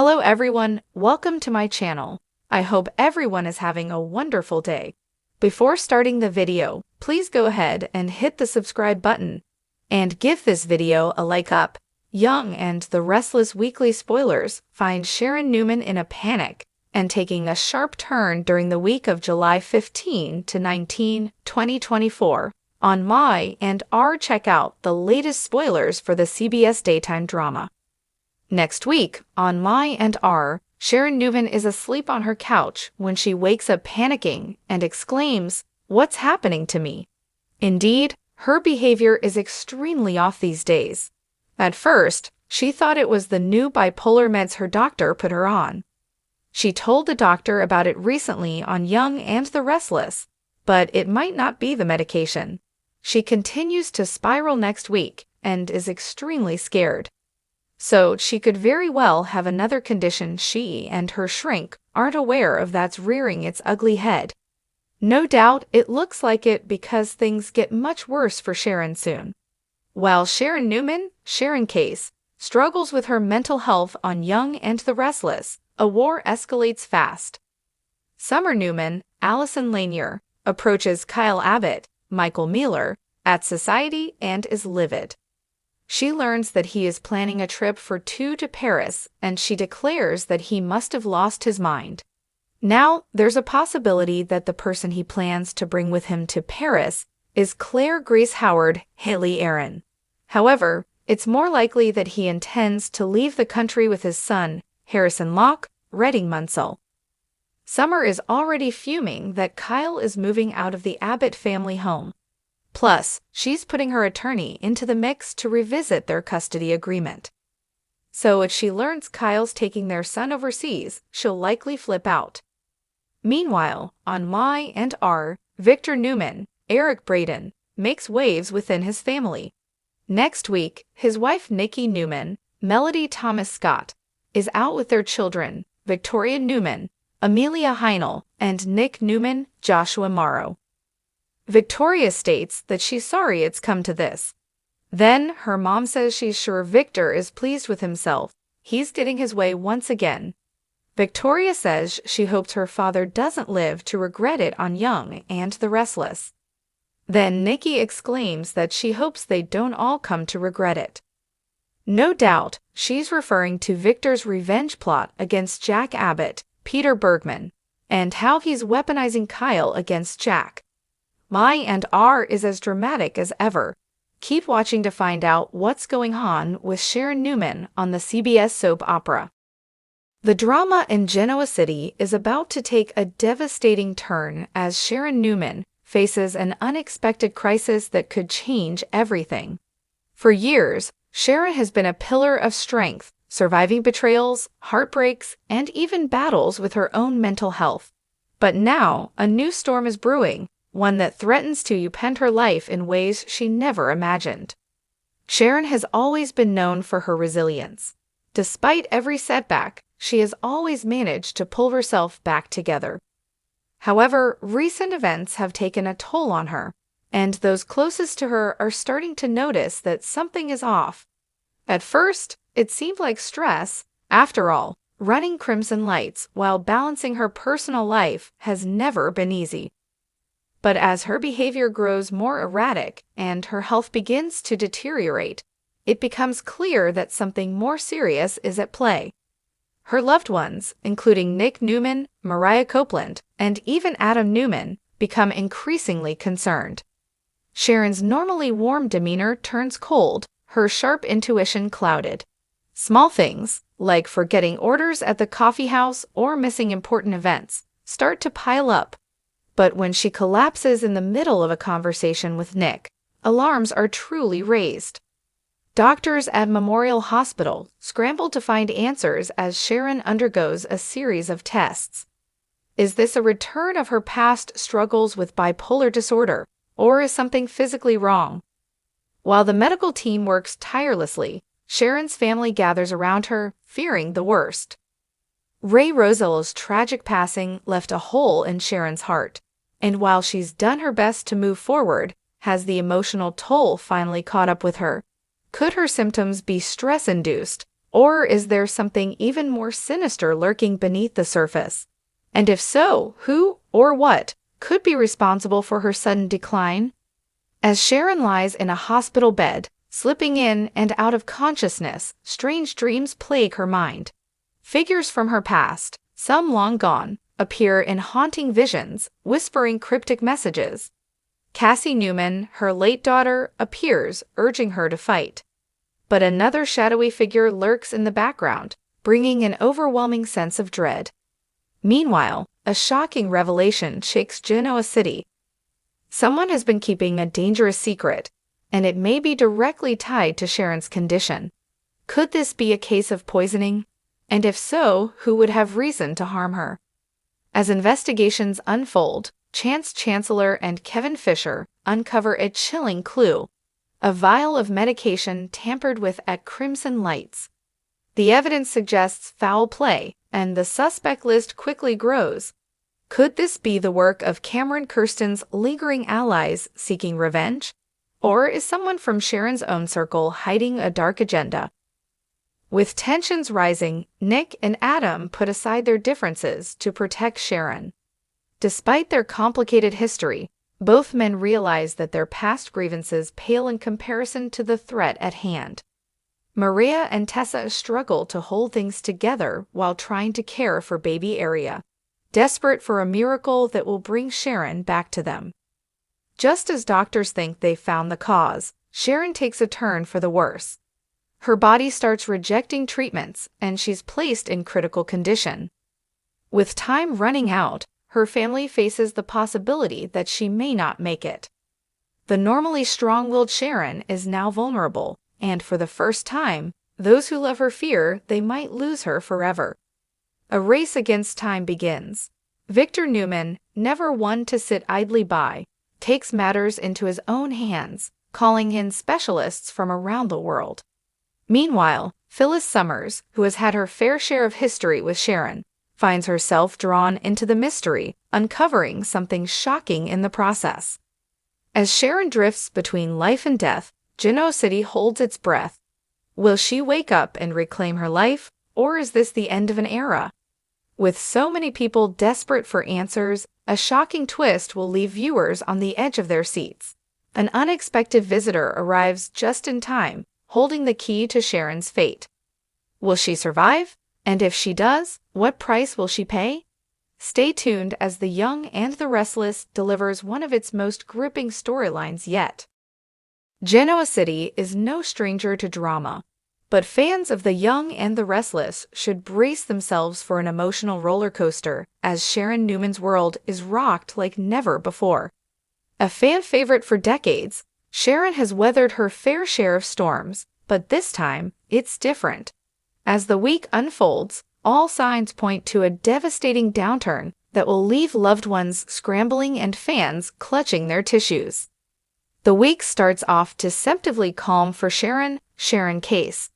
Hello everyone, welcome to my channel. I hope everyone is having a wonderful day. Before starting the video, please go ahead and hit the subscribe button and give this video a like up. Young and the Restless weekly spoilers find Sharon Newman in a panic and taking a sharp turn during the week of July 15 to 19, 2024. On Y&R, check out the latest spoilers for the CBS daytime drama. Next week, on Y&R, Sharon Newman is asleep on her couch when she wakes up panicking and exclaims, "What's happening to me?" Indeed, her behavior is extremely off these days. At first, she thought it was the new bipolar meds her doctor put her on. She told the doctor about it recently on Young and the Restless, but it might not be the medication. She continues to spiral next week and is extremely scared. So she could very well have another condition she and her shrink aren't aware of that's rearing its ugly head. No doubt it looks like it because things get much worse for Sharon soon. While Sharon Newman, Sharon Case, struggles with her mental health on Young and the Restless, a war escalates fast. Summer Newman, Allison Lanier, approaches Kyle Abbott, Michael Mealer, at Society and is livid. She learns that he is planning a trip for two to Paris, and she declares that he must have lost his mind. Now, there's a possibility that the person he plans to bring with him to Paris is Claire Grace Howard Haley Aaron. However, it's more likely that he intends to leave the country with his son, Harrison Locke, Redding Munsell. Summer is already fuming that Kyle is moving out of the Abbott family home. Plus, she's putting her attorney into the mix to revisit their custody agreement. So if she learns Kyle's taking their son overseas, she'll likely flip out. Meanwhile, on Y&R, Victor Newman, Eric Braden, makes waves within his family. Next week, his wife Nikki Newman, Melody Thomas Scott, is out with their children, Victoria Newman, Amelia Heinel, and Nick Newman, Joshua Morrow. Victoria states that she's sorry it's come to this. Then, her mom says she's sure Victor is pleased with himself. He's getting his way once again. Victoria says she hopes her father doesn't live to regret it on Young and the Restless. Then Nikki exclaims that she hopes they don't all come to regret it. No doubt, she's referring to Victor's revenge plot against Jack Abbott, Peter Bergman, and how he's weaponizing Kyle against Jack. Y&R is as dramatic as ever. Keep watching to find out what's going on with Sharon Newman on the CBS soap opera. The drama in Genoa City is about to take a devastating turn as Sharon Newman faces an unexpected crisis that could change everything. For years, Sharon has been a pillar of strength, surviving betrayals, heartbreaks, and even battles with her own mental health. But now, a new storm is brewing, one that threatens to upend her life in ways she never imagined. Sharon has always been known for her resilience. Despite every setback, she has always managed to pull herself back together. However, recent events have taken a toll on her, and those closest to her are starting to notice that something is off. At first, it seemed like stress. After all, running Crimson Lights while balancing her personal life has never been easy. But as her behavior grows more erratic and her health begins to deteriorate, it becomes clear that something more serious is at play. Her loved ones, including Nick Newman, Mariah Copeland, and even Adam Newman, become increasingly concerned. Sharon's normally warm demeanor turns cold, her sharp intuition clouded. Small things, like forgetting orders at the coffee house or missing important events, start to pile up. But when she collapses in the middle of a conversation with Nick, alarms are truly raised. Doctors at Memorial Hospital scramble to find answers as Sharon undergoes a series of tests. Is this a return of her past struggles with bipolar disorder, or is something physically wrong? While the medical team works tirelessly, Sharon's family gathers around her, fearing the worst. Ray Rosel's tragic passing left a hole in Sharon's heart, and while she's done her best to move forward, has the emotional toll finally caught up with her? Could her symptoms be stress-induced, Or is there something even more sinister lurking beneath the surface? And if so, who or what could be responsible for her sudden decline? As Sharon lies in a hospital bed, slipping in and out of consciousness, strange dreams plague her mind. Figures from her past, some long gone, appear in haunting visions, whispering cryptic messages. Cassie Newman, her late daughter, appears, urging her to fight. But another shadowy figure lurks in the background, bringing an overwhelming sense of dread. Meanwhile, a shocking revelation shakes Genoa City. Someone has been keeping a dangerous secret, and it may be directly tied to Sharon's condition. Could this be a case of poisoning? And if so, who would have reason to harm her? As investigations unfold, Chance Chancellor and Kevin Fisher uncover a chilling clue: a vial of medication tampered with at Crimson Lights. The evidence suggests foul play, and the suspect list quickly grows. Could this be the work of Cameron Kirsten's lingering allies seeking revenge? Or is someone from Sharon's own circle hiding a dark agenda? With tensions rising, Nick and Adam put aside their differences to protect Sharon. Despite their complicated history, both men realize that their past grievances pale in comparison to the threat at hand. Maria and Tessa struggle to hold things together while trying to care for baby Aria, desperate for a miracle that will bring Sharon back to them. Just as doctors think they found the cause, Sharon takes a turn for the worse. Her body starts rejecting treatments, and she's placed in critical condition. With time running out, her family faces the possibility that she may not make it. The normally strong-willed Sharon is now vulnerable, and for the first time, those who love her fear they might lose her forever. A race against time begins. Victor Newman, never one to sit idly by, takes matters into his own hands, calling in specialists from around the world. Meanwhile, Phyllis Summers, who has had her fair share of history with Sharon, finds herself drawn into the mystery, uncovering something shocking in the process. As Sharon drifts between life and death, Genoa City holds its breath. Will she wake up and reclaim her life, or is this the end of an era? With so many people desperate for answers, a shocking twist will leave viewers on the edge of their seats. An unexpected visitor arrives just in time, holding the key to Sharon's fate. Will she survive? And if she does, what price will she pay? Stay tuned as The Young and the Restless delivers one of its most gripping storylines yet. Genoa City is no stranger to drama, but fans of The Young and the Restless should brace themselves for an emotional roller coaster as Sharon Newman's world is rocked like never before. A fan favorite for decades, Sharon has weathered her fair share of storms, but this time, it's different. As the week unfolds, all signs point to a devastating downturn that will leave loved ones scrambling and fans clutching their tissues. The week starts off deceptively calm for Sharon Case.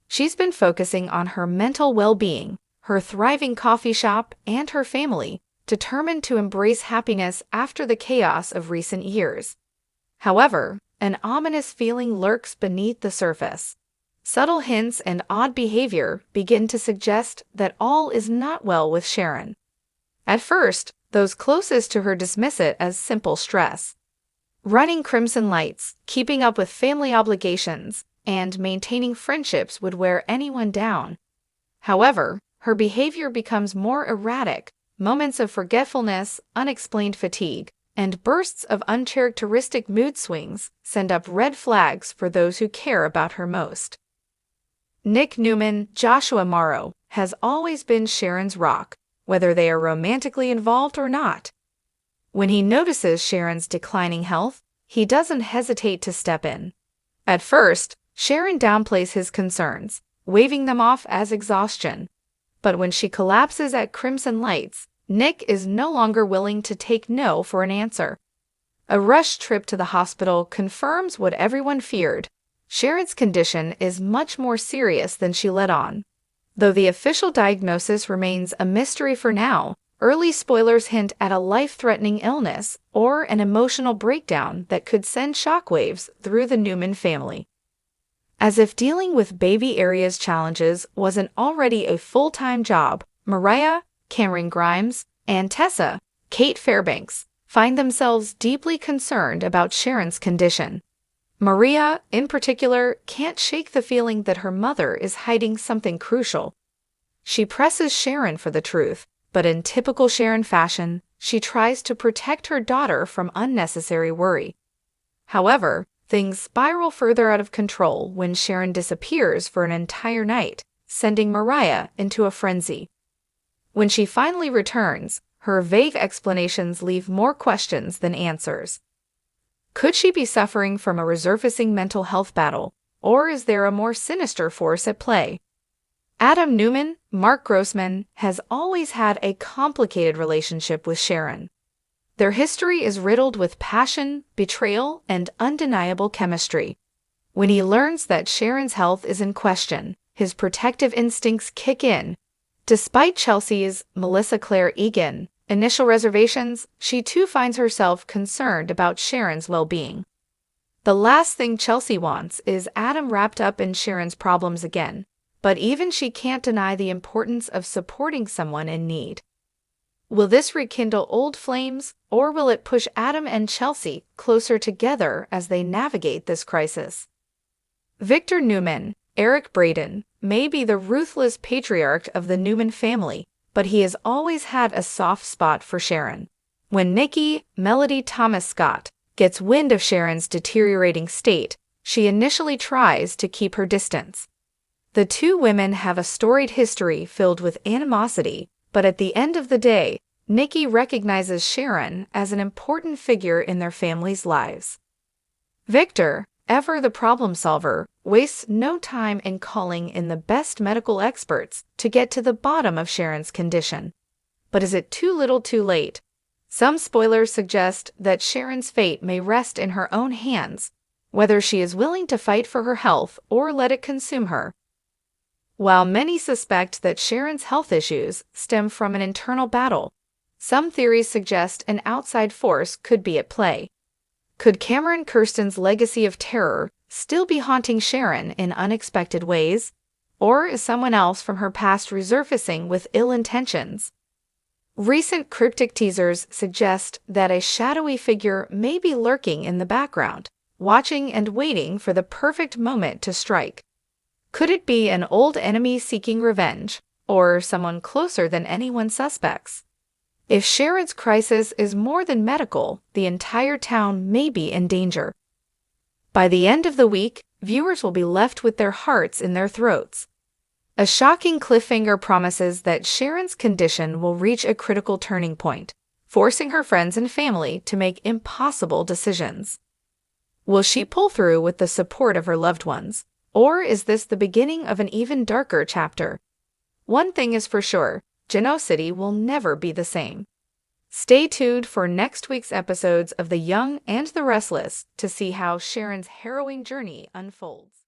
She's been focusing on her mental well-being, her thriving coffee shop, and her family, determined to embrace happiness after the chaos of recent years. However, an ominous feeling lurks beneath the surface. Subtle hints and odd behavior begin to suggest that all is not well with Sharon. At first, those closest to her dismiss it as simple stress. Running Crimson Lights, keeping up with family obligations, and maintaining friendships would wear anyone down. However, her behavior becomes more erratic, moments of forgetfulness, unexplained fatigue, and bursts of uncharacteristic mood swings send up red flags for those who care about her most. Nick Newman, Joshua Morrow, has always been Sharon's rock, whether they are romantically involved or not. When he notices Sharon's declining health, he doesn't hesitate to step in. At first, Sharon downplays his concerns, waving them off as exhaustion. But when she collapses at Crimson Lights, Nick is no longer willing to take no for an answer. A rushed trip to the hospital confirms what everyone feared. Sharon's condition is much more serious than she let on. Though the official diagnosis remains a mystery for now, early spoilers hint at a life-threatening illness or an emotional breakdown that could send shockwaves through the Newman family. As if dealing with baby areas challenges wasn't already a full-time job, Mariah, Cameron Grimes, and Tessa, Kate Fairbanks, find themselves deeply concerned about Sharon's condition. Maria, in particular, can't shake the feeling that her mother is hiding something crucial. She presses Sharon for the truth, but in typical Sharon fashion, she tries to protect her daughter from unnecessary worry. However, things spiral further out of control when Sharon disappears for an entire night, sending Mariah into a frenzy. When she finally returns, her vague explanations leave more questions than answers. Could she be suffering from a resurfacing mental health battle, or is there a more sinister force at play? Adam Newman, Mark Grossman, has always had a complicated relationship with Sharon. Their history is riddled with passion, betrayal, and undeniable chemistry. When he learns that Sharon's health is in question, his protective instincts kick in. Despite Chelsea's, Melissa Claire Egan, initial reservations, she too finds herself concerned about Sharon's well-being. The last thing Chelsea wants is Adam wrapped up in Sharon's problems again, but even she can't deny the importance of supporting someone in need. Will this rekindle old flames, or will it push Adam and Chelsea closer together as they navigate this crisis? Victor Newman, Eric Braden, may be the ruthless patriarch of the Newman family, but he has always had a soft spot for Sharon. When Nikki, Melody Thomas Scott, gets wind of Sharon's deteriorating state, she initially tries to keep her distance. The two women have a storied history filled with animosity, but at the end of the day, Nikki recognizes Sharon as an important figure in their family's lives. Victor, ever the problem solver, wastes no time in calling in the best medical experts to get to the bottom of Sharon's condition. But is it too little too late? Some spoilers suggest that Sharon's fate may rest in her own hands, whether she is willing to fight for her health or let it consume her. While many suspect that Sharon's health issues stem from an internal battle, some theories suggest an outside force could be at play. Could Cameron Kirsten's legacy of terror still be haunting Sharon in unexpected ways? Or is someone else from her past resurfacing with ill intentions? Recent cryptic teasers suggest that a shadowy figure may be lurking in the background, watching and waiting for the perfect moment to strike. Could it be an old enemy seeking revenge, or someone closer than anyone suspects? If Sharon's crisis is more than medical, the entire town may be in danger. By the end of the week, viewers will be left with their hearts in their throats. A shocking cliffhanger promises that Sharon's condition will reach a critical turning point, forcing her friends and family to make impossible decisions. Will she pull through with the support of her loved ones, or is this the beginning of an even darker chapter? One thing is for sure, Genoa City will never be the same. Stay tuned for next week's episodes of The Young and the Restless to see how Sharon's harrowing journey unfolds.